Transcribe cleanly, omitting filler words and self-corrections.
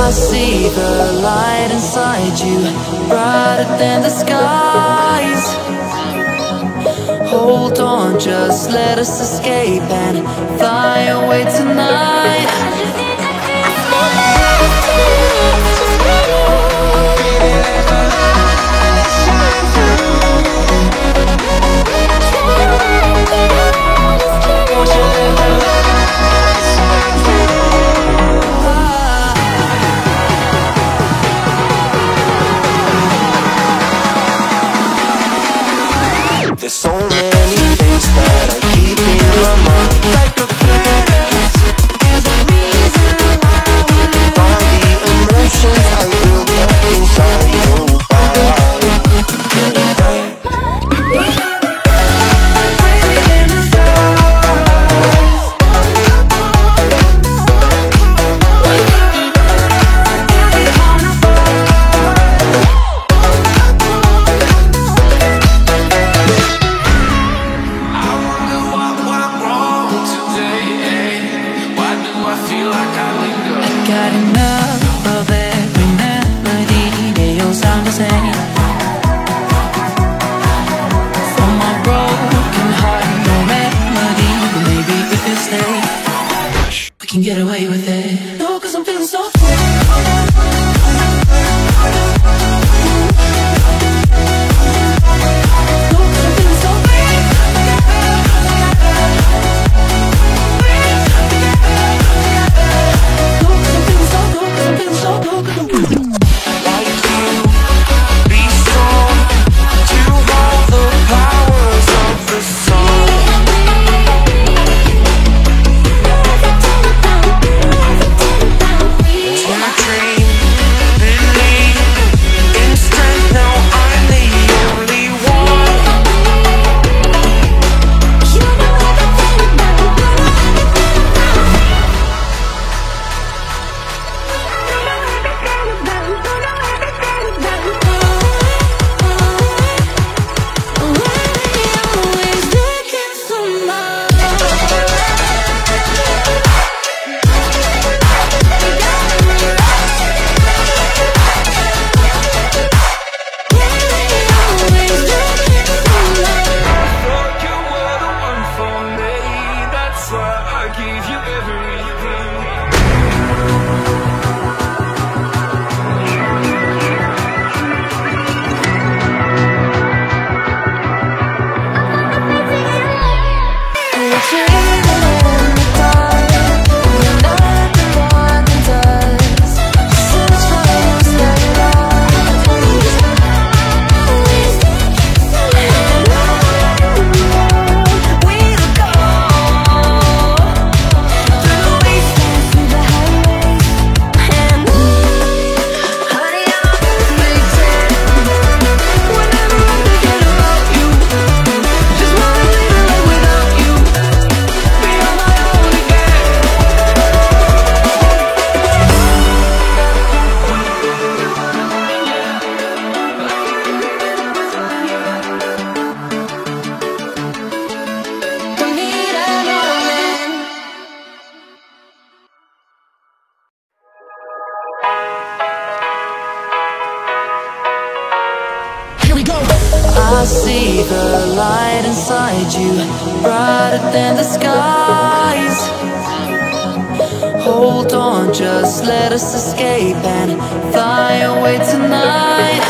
I see the light inside you, brighter than the skies. Hold on, just let us escape and fly away tonight. There's so many things that I keep in my mind, like a past. There's a reason why all the emotions I built up inside you. Got enough of every melody, they all sound the same. For my broken heart, no remedy, but maybe we could stay. We can get away with it. No, 'cause I'm feeling so free. I see the light inside you, brighter than the skies. Hold on, just let us escape and fly away tonight.